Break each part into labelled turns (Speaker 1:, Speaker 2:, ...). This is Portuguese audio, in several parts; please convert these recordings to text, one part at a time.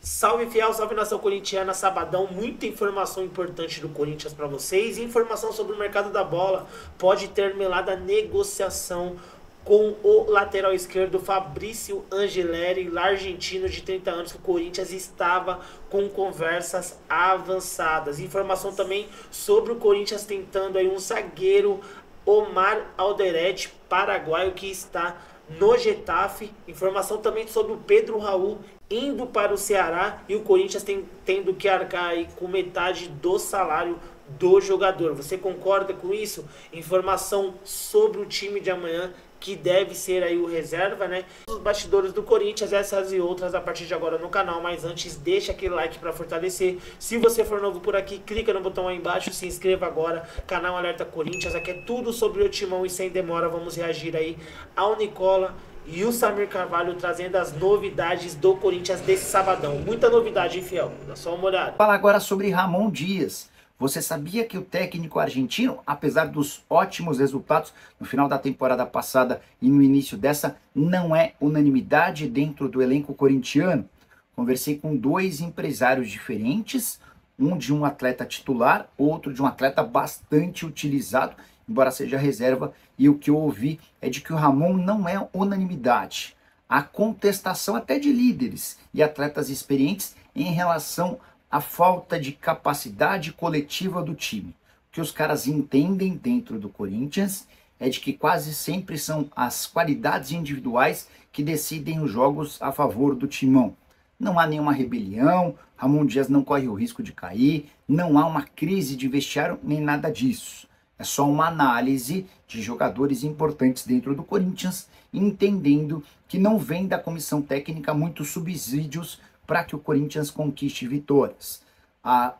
Speaker 1: Salve fiel, salve nação corintiana, sabadão, muita informação importante do Corinthians para vocês, informação sobre o mercado da bola, pode ter melado a negociação com o lateral esquerdo Fabrício Angeleri, argentino de 30 anos, que o Corinthians estava com conversas avançadas. Informação também sobre o Corinthians tentando aí um zagueiro, Omar Alderete, paraguaio, que está no Getafe. Informação também sobre o Pedro Raul indo para o Ceará e o Corinthians tendo que arcar aí com metade do salário do jogador. Você concorda com isso? Informação sobre o time de amanhã, que deve ser aí o reserva, né? Os bastidores do Corinthians, essas e outras a partir de agora no canal. Mas antes, deixa aquele like para fortalecer. Se você for novo por aqui, clica no botão aí embaixo, se inscreva agora. Canal Alerta Corinthians, aqui é tudo sobre o timão e sem demora vamos reagir aí ao Nicola e o Samir Carvalho trazendo as novidades do Corinthians desse sabadão. Muita novidade, hein, fiel? Dá só uma olhada.
Speaker 2: Fala agora sobre Ramon Dias. Você sabia que o técnico argentino, apesar dos ótimos resultados no final da temporada passada e no início dessa, não é unanimidade dentro do elenco corintiano? Conversei com dois empresários diferentes, um de um atleta titular, outro de um atleta bastante utilizado, embora seja reserva, e o que eu ouvi é de que o Ramon não é unanimidade. Há contestação até de líderes e atletas experientes em relação a falta de capacidade coletiva do time. O que os caras entendem dentro do Corinthians é de que quase sempre são as qualidades individuais que decidem os jogos a favor do timão. Não há nenhuma rebelião, Ramon Dias não corre o risco de cair, não há uma crise de vestiário nem nada disso. É só uma análise de jogadores importantes dentro do Corinthians, entendendo que não vem da comissão técnica muitos subsídios para que o Corinthians conquiste vitórias.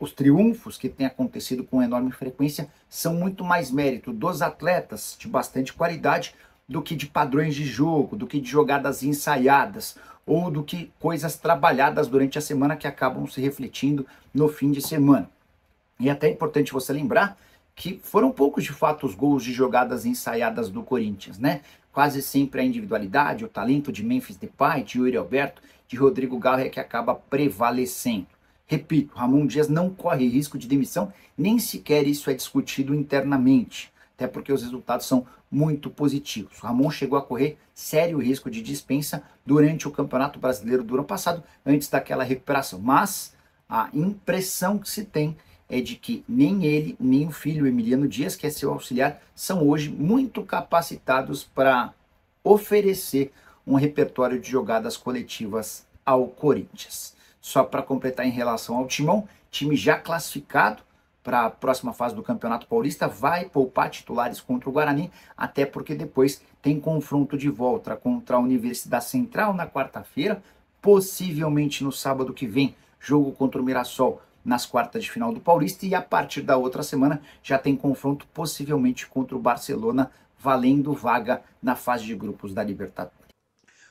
Speaker 2: Os triunfos que têm acontecido com enorme frequência são muito mais mérito dos atletas de bastante qualidade do que de padrões de jogo, do que de jogadas ensaiadas ou do que coisas trabalhadas durante a semana que acabam se refletindo no fim de semana. E é até importante você lembrar que foram poucos de fato os gols de jogadas ensaiadas do Corinthians, né? Quase sempre a individualidade, o talento de Memphis Depay, de Yuri Alberto, de Rodrigo Garro é que acaba prevalecendo. Repito, Ramon Dias não corre risco de demissão, nem sequer isso é discutido internamente, até porque os resultados são muito positivos. O Ramon chegou a correr sério risco de dispensa durante o Campeonato Brasileiro do ano passado, antes daquela recuperação, mas a impressão que se tem é de que nem ele, nem o filho Emiliano Dias, que é seu auxiliar, são hoje muito capacitados para oferecer um repertório de jogadas coletivas ao Corinthians. Só para completar em relação ao timão, time já classificado para a próxima fase do Campeonato Paulista, vai poupar titulares contra o Guarani, até porque depois tem confronto de volta contra a Universidade Central na quarta-feira, possivelmente no sábado que vem, jogo contra o Mirassol nas quartas de final do Paulista, e a partir da outra semana já tem confronto possivelmente contra o Barcelona, valendo vaga na fase de grupos da Libertadores.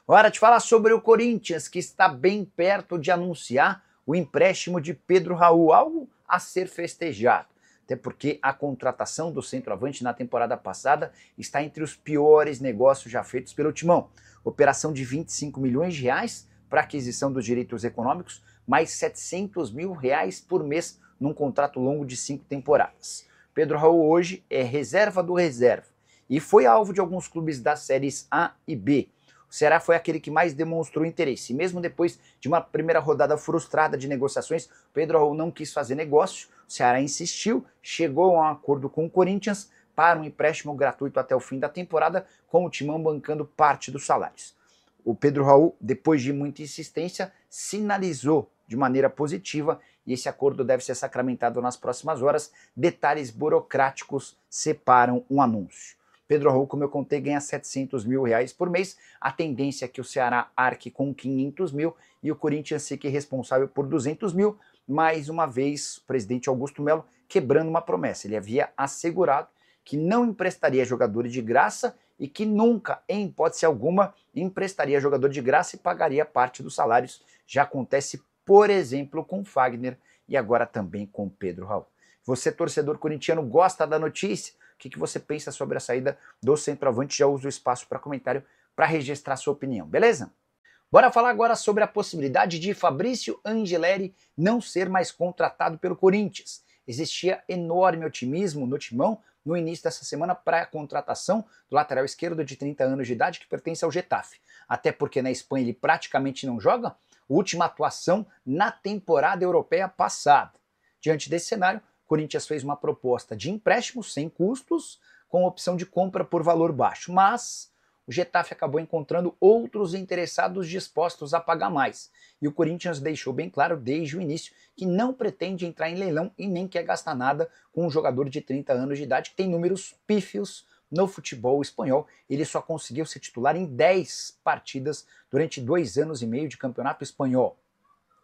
Speaker 2: Hora de falar sobre o Corinthians, que está bem perto de anunciar o empréstimo de Pedro Raul, algo a ser festejado. Até porque a contratação do centroavante na temporada passada está entre os piores negócios já feitos pelo Timão. Operação de 25 milhões de reais para aquisição dos direitos econômicos, mais 700 mil reais por mês num contrato longo de 5 temporadas. Pedro Raul hoje é reserva do reserva e foi alvo de alguns clubes das séries A e B. O Ceará foi aquele que mais demonstrou interesse. E mesmo depois de uma primeira rodada frustrada de negociações, Pedro Raul não quis fazer negócio. O Ceará insistiu, chegou a um acordo com o Corinthians para um empréstimo gratuito até o fim da temporada, com o Timão bancando parte dos salários. O Pedro Raul, depois de muita insistência, sinalizou de maneira positiva e esse acordo deve ser sacramentado nas próximas horas. Detalhes burocráticos separam um anúncio. Pedro Raul, como eu contei, ganha 700 mil reais por mês. A tendência é que o Ceará arque com 500 mil e o Corinthians fique responsável por 200 mil. Mais uma vez, o presidente Augusto Melo quebrando uma promessa. Ele havia assegurado que não emprestaria jogadores de graça e que nunca, em hipótese alguma, emprestaria jogador de graça e pagaria parte dos salários. Já acontece, por exemplo, com Fagner e agora também com Pedro Raul. Você, torcedor corintiano, gosta da notícia? O que você pensa sobre a saída do centroavante? Já usa o espaço para comentário para registrar sua opinião, beleza? Bora falar agora sobre a possibilidade de Fabrício Angeleri não ser mais contratado pelo Corinthians. Existia enorme otimismo no Timão no início dessa semana para a contratação do lateral esquerdo de 30 anos de idade que pertence ao Getafe. Até porque na Espanha ele praticamente não joga, última atuação na temporada europeia passada. Diante desse cenário, o Corinthians fez uma proposta de empréstimo sem custos, com opção de compra por valor baixo, mas o Getafe acabou encontrando outros interessados dispostos a pagar mais. E o Corinthians deixou bem claro desde o início que não pretende entrar em leilão e nem quer gastar nada com um jogador de 30 anos de idade que tem números pífios no futebol espanhol. Ele só conseguiu ser titular em 10 partidas durante 2 anos e meio de campeonato espanhol.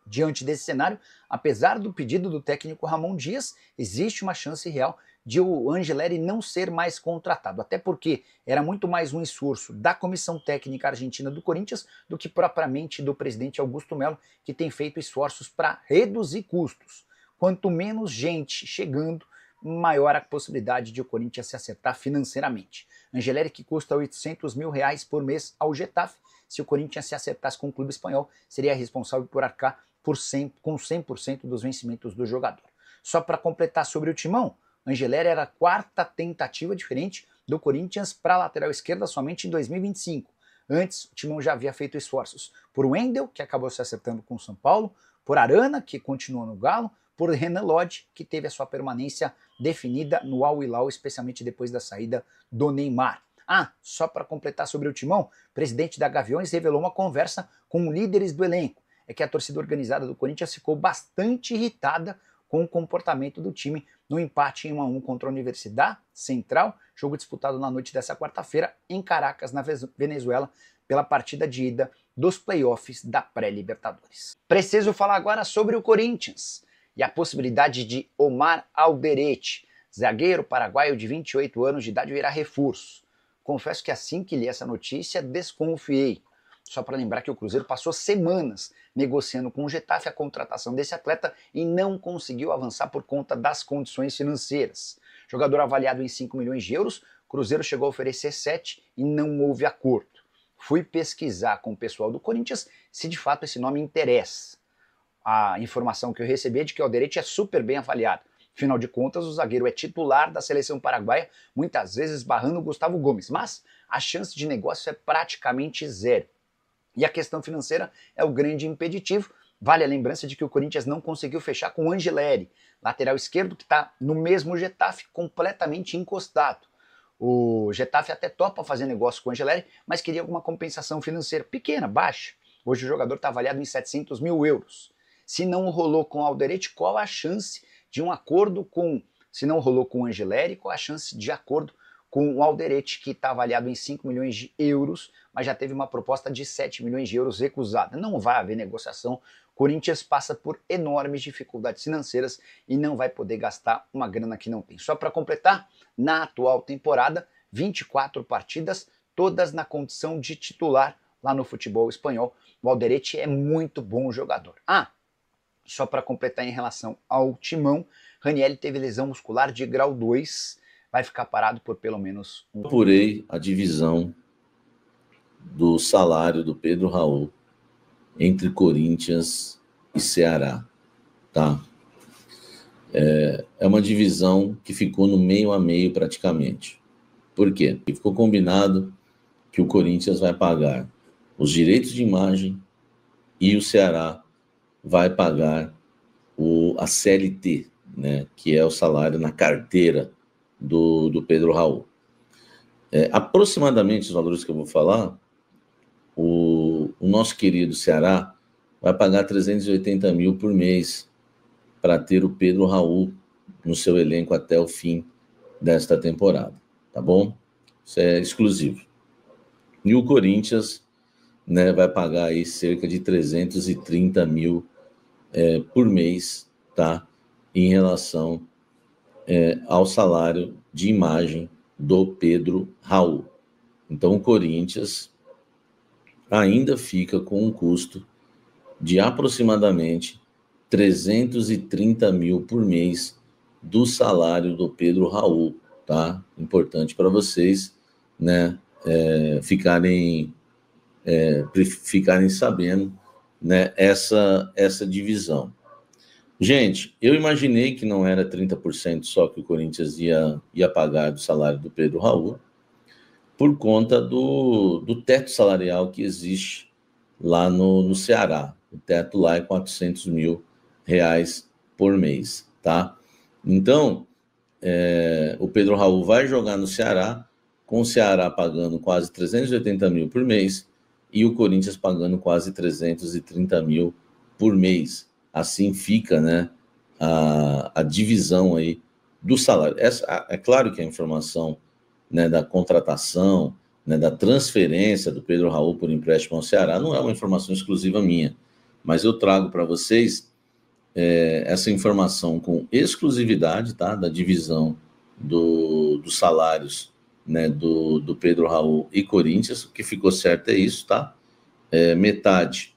Speaker 2: Diante desse cenário, apesar do pedido do técnico Ramon Dias, existe uma chance real de o Angeleri não ser mais contratado, até porque era muito mais um esforço da comissão técnica argentina do Corinthians do que propriamente do presidente Augusto Melo, que tem feito esforços para reduzir custos. Quanto menos gente chegando, maior a possibilidade de o Corinthians se acertar financeiramente. Angeleri, que custa R$800 mil por mês ao Getafe, se o Corinthians se acertasse com o clube espanhol, seria responsável por arcar com 100% dos vencimentos do jogador. Só para completar sobre o Timão, Angeleri era a quarta tentativa diferente do Corinthians para a lateral esquerda somente em 2025. Antes, o Timão já havia feito esforços por Wendel, que acabou se acertando com o São Paulo, por Arana, que continuou no Galo, por Renan Lodge, que teve a sua permanência definida no Al Hilal, especialmente depois da saída do Neymar. Só para completar sobre o Timão, o presidente da Gaviões revelou uma conversa com líderes do elenco. É que a torcida organizada do Corinthians ficou bastante irritada com o comportamento do time no empate em 1-1 contra a Universidade Central, jogo disputado na noite dessa quarta-feira em Caracas, na Venezuela, pela partida de ida dos playoffs da pré-Libertadores. Preciso falar agora sobre o Corinthians e a possibilidade de Omar Alderete, zagueiro paraguaio de 28 anos de idade, virar reforço. Confesso que assim que li essa notícia, desconfiei. Só para lembrar que o Cruzeiro passou semanas negociando com o Getafe a contratação desse atleta e não conseguiu avançar por conta das condições financeiras. Jogador avaliado em 5 milhões de euros, o Cruzeiro chegou a oferecer 7 e não houve acordo. Fui pesquisar com o pessoal do Corinthians se de fato esse nome interessa. A informação que eu recebi é de que o Alderete é super bem avaliado. Afinal de contas, o zagueiro é titular da seleção paraguaia, muitas vezes barrando o Gustavo Gomes, mas a chance de negócio é praticamente zero. E a questão financeira é o grande impeditivo. Vale a lembrança de que o Corinthians não conseguiu fechar com o Angeleri, lateral esquerdo que está no mesmo Getafe, completamente encostado. O Getafe até topa fazer negócio com o Angeleri, mas queria alguma compensação financeira pequena, baixa. Hoje o jogador está avaliado em 700 mil euros. Se não rolou com o Alderete, qual a chance de um acordo com... Se não rolou com o Angeleri, qual a chance de acordo com o Alderete, que está avaliado em 5 milhões de euros, mas já teve uma proposta de 7 milhões de euros recusada. Não vai haver negociação. O Corinthians passa por enormes dificuldades financeiras e não vai poder gastar uma grana que não tem. Só para completar, na atual temporada, 24 partidas, todas na condição de titular lá no futebol espanhol. O Alderete é muito bom jogador. Só para completar em relação ao Timão, Ranieri teve lesão muscular de grau 2, vai ficar parado por pelo menos um...
Speaker 3: Apurei a divisão do salário do Pedro Raul entre Corinthians e Ceará, tá? É uma divisão que ficou no meio a meio praticamente. Por quê? Porque ficou combinado que o Corinthians vai pagar os direitos de imagem e o Ceará vai pagar a CLT, né, que é o salário na carteira do Pedro Raul. Aproximadamente os valores que eu vou falar, o nosso querido Ceará vai pagar 380 mil por mês para ter o Pedro Raul no seu elenco até o fim desta temporada, tá bom? Isso é exclusivo. E o Corinthians, né, vai pagar aí cerca de 330 mil por mês, tá? Em relação ao salário de imagem do Pedro Raul. Então o Corinthians ainda fica com um custo de aproximadamente 330 mil por mês do salário do Pedro Raul, tá? Importante para vocês, né, ficarem ficarem sabendo, né, essa divisão. Gente, eu imaginei que não era 30% só que o Corinthians ia pagar do salário do Pedro Raul, por conta do teto salarial que existe lá no Ceará. O teto lá é R$400 mil por mês, tá? Então, o Pedro Raul vai jogar no Ceará, com o Ceará pagando quase 380 mil por mês e o Corinthians pagando quase 330 mil por mês. Assim fica, né, a divisão aí do salário. É claro que a informação, né, da contratação, né, da transferência do Pedro Raul por empréstimo ao Ceará não é uma informação exclusiva minha, mas eu trago para vocês essa informação com exclusividade, tá, da divisão dos salários, né, do Pedro Raul e Corinthians. O que ficou certo é isso, tá? Metade,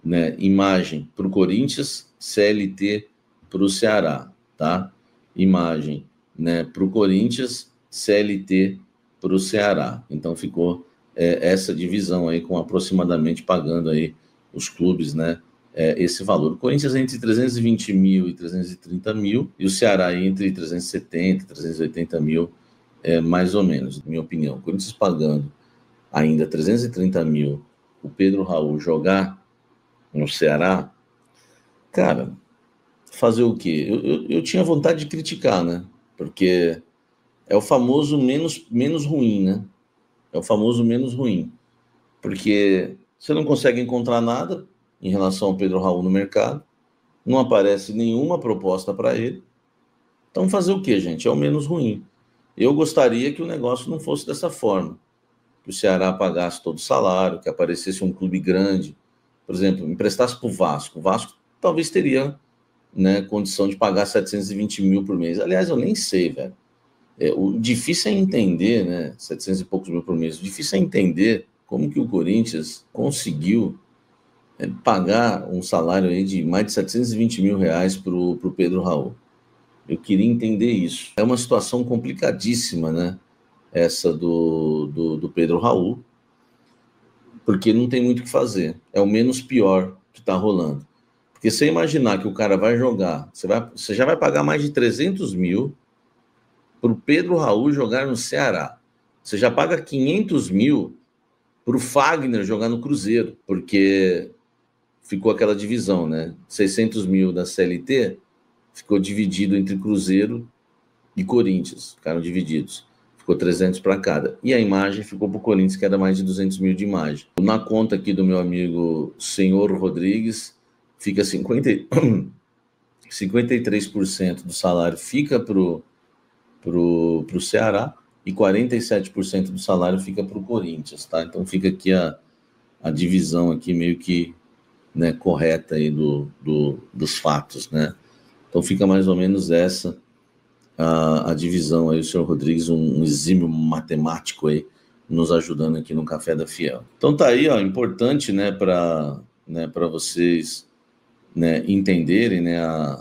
Speaker 3: né, imagem para o Corinthians, CLT para o Ceará, tá? Imagem, né, para o Corinthians, CLT para o Ceará. Então ficou essa divisão aí, com aproximadamente pagando aí os clubes, né, esse valor. O Corinthians entre 320 mil e 330 mil, e o Ceará entre 370 e 380 mil, mais ou menos, na minha opinião. O Corinthians pagando ainda 330 mil, o Pedro Raul jogar no Ceará, cara, fazer o quê? Eu tinha vontade de criticar, né? Porque é o famoso menos ruim, né? É o famoso menos ruim. Porque você não consegue encontrar nada em relação ao Pedro Raul no mercado, não aparece nenhuma proposta para ele. Então fazer o quê, gente? É o menos ruim. Eu gostaria que o negócio não fosse dessa forma, que o Ceará pagasse todo o salário, que aparecesse um clube grande, por exemplo, emprestasse para o Vasco. O Vasco talvez teria, né, condição de pagar 720 mil por mês. Aliás, eu nem sei, velho. O difícil é entender, né, 700 e poucos mil por mês, o difícil é entender como que o Corinthians conseguiu pagar um salário aí de mais de 720 mil reais para o Pedro Raul. Eu queria entender isso. É uma situação complicadíssima, né, essa do Pedro Raul, porque não tem muito o que fazer. É o menos pior que está rolando. Porque se você imaginar que o cara vai jogar, você já vai pagar mais de 300 mil para o Pedro Raul jogar no Ceará. Você já paga 500 mil para o Fagner jogar no Cruzeiro, porque ficou aquela divisão, né? 600 mil da CLT ficou dividido entre Cruzeiro e Corinthians, ficaram divididos. Ficou 300 para cada. E a imagem ficou para o Corinthians, que era mais de 200 mil de imagem. Na conta aqui do meu amigo Senhor Rodrigues, fica 53% do salário fica pro Ceará e 47% do salário fica para o Corinthians, tá? Então fica aqui a divisão aqui meio que, né, correta aí dos fatos, né? Então fica mais ou menos essa a divisão aí, o senhor Rodrigues, um exímio matemático aí, nos ajudando aqui no Café da Fiel. Então tá aí, ó, importante, né, para vocês, né, entenderem, né,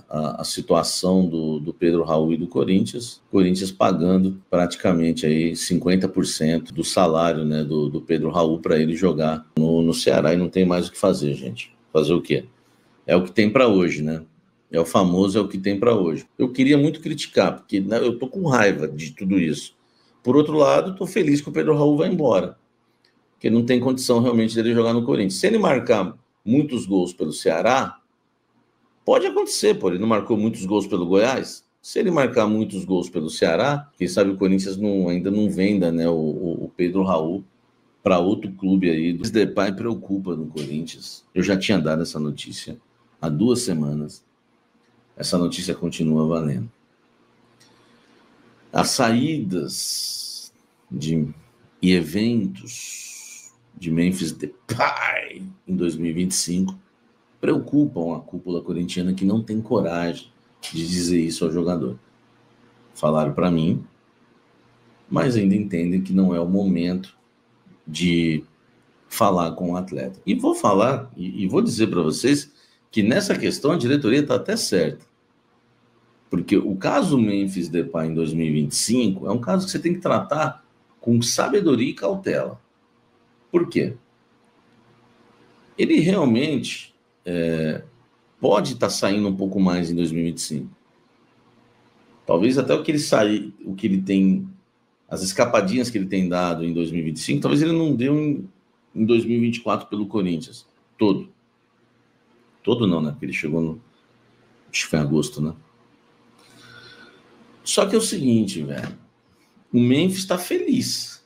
Speaker 3: a situação do Pedro Raul e do Corinthians. Corinthians pagando praticamente aí 50% do salário, né, do Pedro Raul para ele jogar no Ceará, e não tem mais o que fazer, gente. Fazer o quê? É o que tem para hoje, né? É o famoso, é o que tem para hoje. Eu queria muito criticar, porque, né, eu tô com raiva de tudo isso. Por outro lado, tô feliz que o Pedro Raul vai embora, porque não tem condição realmente dele jogar no Corinthians. Se ele marcar muitos gols pelo Ceará, pode acontecer, pô, ele não marcou muitos gols pelo Goiás. Se ele marcar muitos gols pelo Ceará, quem sabe o Corinthians ainda não venda, né, o Pedro Raul para outro clube aí. O Depay preocupa no Corinthians. Eu já tinha dado essa notícia há 2 semanas. Essa notícia continua valendo. As saídas e eventos de Memphis Depay em 2025 preocupam a cúpula corintiana, que não tem coragem de dizer isso ao jogador. Falaram para mim, mas ainda entendem que não é o momento de falar com o atleta. E vou falar, e vou dizer para vocês que nessa questão a diretoria está até certa. Porque o caso Memphis Depay em 2025 é um caso que você tem que tratar com sabedoria e cautela. Por quê? ele realmente pode estar saindo um pouco mais em 2025. Talvez até o que ele tem, as escapadinhas que ele tem dado em 2025, talvez ele não deu em 2024 pelo Corinthians. Todo não, né? Porque ele chegou acho que foi em agosto, né? Só que é o seguinte, velho. O Memphis está feliz.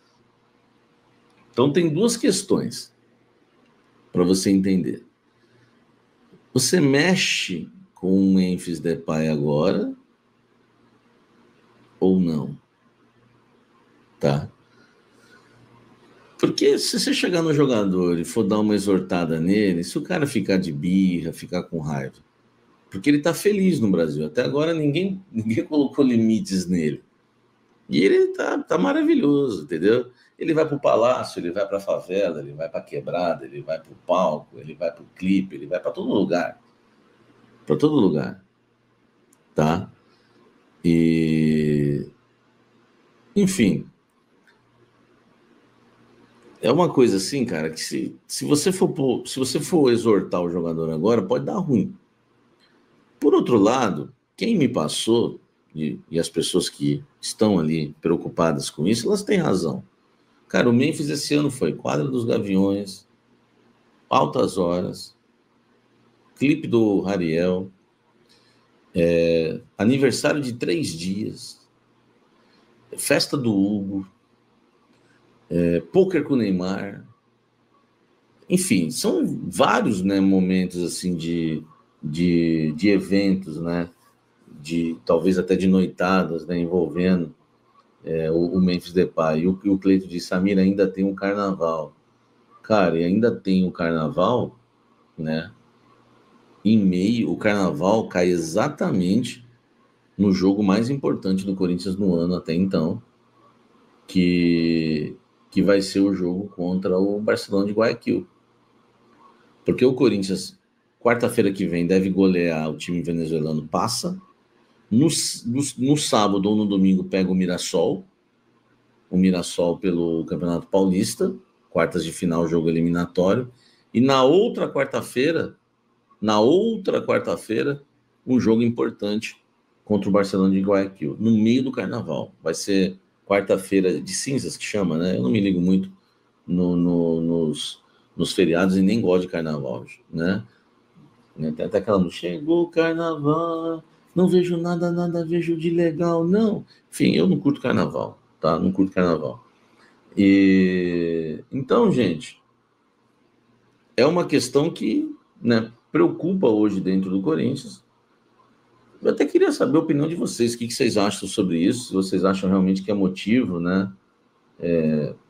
Speaker 3: Então tem duas questões para você entender. Você mexe com o Memphis Depay agora ou não? Tá? Porque se você chegar no jogador e for dar uma exortada nele, se o cara ficar de birra, ficar com raiva, porque ele tá feliz no Brasil. Até agora ninguém colocou limites nele. E ele tá maravilhoso, entendeu? Ele vai pro palácio, ele vai pra favela, ele vai pra quebrada, ele vai pro palco, ele vai pro clipe, ele vai pra todo lugar. Pra todo lugar. Tá? E... Enfim. É uma coisa assim, cara, que se você for exortar o jogador agora, pode dar ruim. Por outro lado, quem me passou, e as pessoas que estão ali preocupadas com isso, elas têm razão. Cara, o Memphis esse ano foi Quadra dos Gaviões, Altas Horas, clipe do Rariel, aniversário de 3 dias, festa do Hugo, poker com o Neymar. Enfim, são vários, né, momentos assim de eventos, né, talvez até de noitadas, né, envolvendo o Memphis Depay. E o Cleito disse, Samir, ainda tem um carnaval. Cara, e ainda tem o carnaval, né? O carnaval cai exatamente no jogo mais importante do Corinthians no ano até então, que vai ser o jogo contra o Barcelona de Guayaquil. Porque o Corinthians, quarta-feira que vem, deve golear o time venezuelano, passa. No sábado ou no domingo pega o Mirassol pelo Campeonato Paulista, quartas de final, jogo eliminatório, e na outra quarta-feira, um jogo importante contra o Barcelona de Guayaquil, no meio do carnaval. Vai ser quarta-feira de cinzas, que chama, né? Eu não me ligo muito nos feriados e nem gosto de carnaval, né? Tem até aquela música, chegou o carnaval, não vejo nada vejo de legal, não. Enfim, eu não curto carnaval, tá? Não curto carnaval. Então, gente, é uma questão que, né, preocupa hoje dentro do Corinthians. Eu até queria saber a opinião de vocês, o que vocês acham sobre isso, se vocês acham realmente que é motivo, né,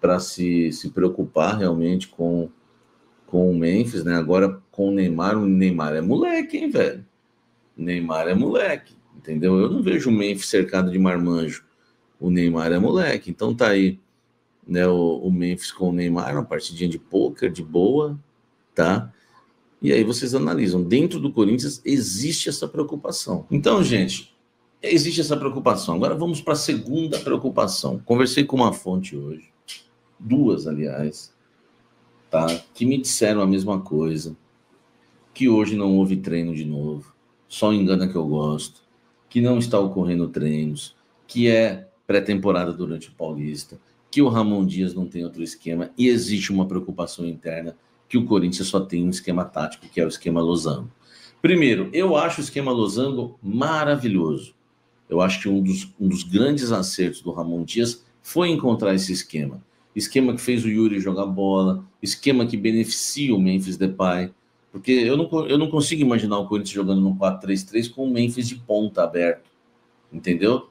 Speaker 3: para se preocupar realmente com o Memphis, né? Agora com o Neymar é moleque, hein, velho? O Neymar é moleque, entendeu? Eu não vejo o Memphis cercado de marmanjo. O Neymar é moleque, então tá aí, né, o Memphis com o Neymar, uma partidinha de pôquer, de boa, tá? E aí vocês analisam, dentro do Corinthians existe essa preocupação. Então, gente, existe essa preocupação. Agora vamos para a segunda preocupação. Conversei com uma fonte hoje, 2, aliás, tá? Que me disseram a mesma coisa, que hoje não houve treino de novo, só engana que eu gosto, que não está ocorrendo treinos, que é pré-temporada durante o Paulista, que o Ramon Dias não tem outro esquema, e existe uma preocupação interna que o Corinthians só tem um esquema tático, que é o esquema Losango. Primeiro, eu acho o esquema Losango maravilhoso. Eu acho que um dos grandes acertos do Ramon Dias foi encontrar esse esquema. Esquema que fez o Yuri jogar bola, esquema que beneficia o Memphis Depay, porque eu não consigo imaginar o Corinthians jogando no 4-3-3 com o Memphis de ponta aberto, entendeu?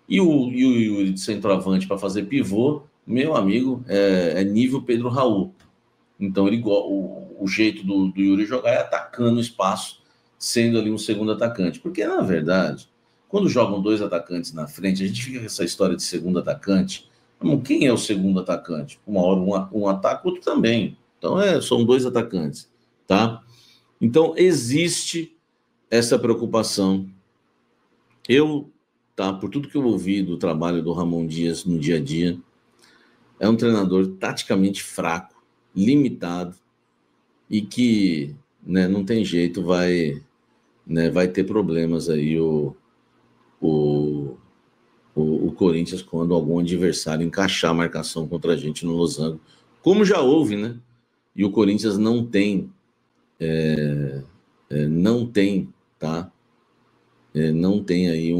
Speaker 3: E o Yuri de centroavante para fazer pivô, meu amigo, é nível Pedro Raul. Então o jeito do Yuri jogar é atacando o espaço, sendo ali um segundo atacante. Porque, na verdade, quando jogam 2 atacantes na frente, a gente fica com essa história de segundo atacante. Quem é o segundo atacante? Uma hora um ataca, outro também. Então são 2 atacantes, tá? Então existe essa preocupação. Por tudo que eu ouvi do trabalho do Ramon Dias no dia a dia, é um treinador taticamente fraco, limitado, e que, né, não tem jeito, vai ter problemas aí o Corinthians quando algum adversário encaixar a marcação contra a gente no Losango, como já houve, né? E o Corinthians não tem, tá? Não tem aí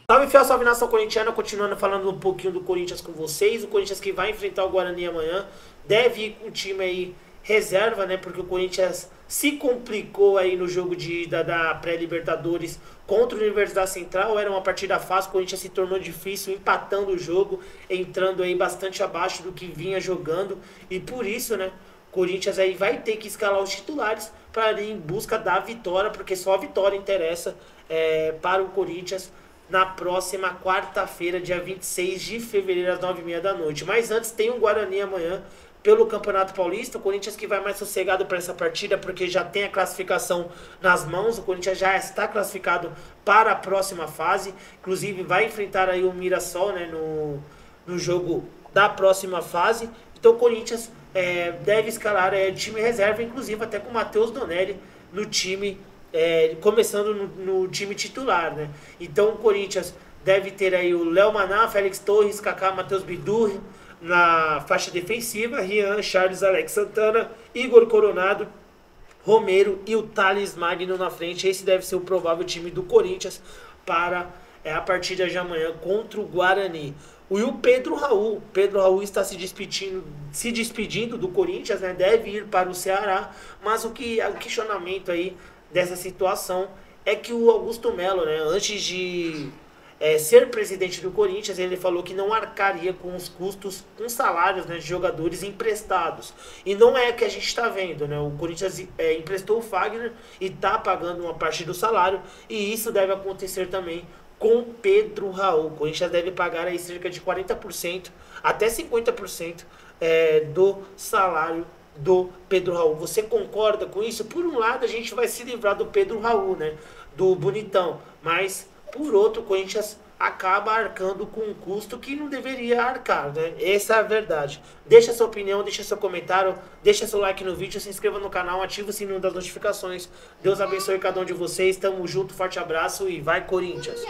Speaker 1: Salve, fiel, salve nação corintiana, continuando falando um pouquinho do Corinthians com vocês. O Corinthians que vai enfrentar o Guarani amanhã deve ir com o time aí reserva, né? Porque o Corinthians se complicou aí no jogo de ida da pré-Libertadores contra a Universidade Central. Era uma partida fácil, o Corinthians se tornou difícil, empatando o jogo, entrando aí bastante abaixo do que vinha jogando. E por isso, né, o Corinthians aí vai ter que escalar os titulares para ir em busca da vitória, porque só a vitória interessa para o Corinthians na próxima quarta-feira, dia 26 de fevereiro, às 9h30 da noite. Mas antes tem o Guarani amanhã pelo Campeonato Paulista. O Corinthians que vai mais sossegado para essa partida, porque já tem a classificação nas mãos. O Corinthians já está classificado para a próxima fase. Inclusive vai enfrentar aí o Mirassol, né, no jogo da próxima fase. Então o Corinthians deve escalar time reserva, inclusive até com o Matheus Donelli no time, começando no time titular, né? Então o Corinthians deve ter aí o Léo Maná, Félix Torres, Kaká, Matheus Bidu na faixa defensiva, Rian, Charles, Alex Santana, Igor Coronado, Romero e o Thales Magno na frente. Esse deve ser o provável time do Corinthians para a partida de amanhã contra o Guarani. E o Pedro Raul está se despedindo do Corinthians, né? Deve ir para o Ceará, mas o questionamento aí dessa situação é que o Augusto Melo, né, antes de ser presidente do Corinthians, ele falou que não arcaria com os custos, com salários, né, de jogadores emprestados. E não é o que a gente está vendo, né? O Corinthians emprestou o Fagner e está pagando uma parte do salário, e isso deve acontecer também com Pedro Raul. O Corinthians deve pagar aí cerca de 40%, até 50% do salário do Pedro Raul. Você concorda com isso? Por um lado, a gente vai se livrar do Pedro Raul, né, do bonitão, mas por outro, o Corinthians acaba arcando com um custo que não deveria arcar, né? Essa é a verdade. Deixa sua opinião, deixa seu comentário, deixa seu like no vídeo, se inscreva no canal, ativa o sininho das notificações. Deus abençoe cada um de vocês. Tamo junto, forte abraço e vai Corinthians!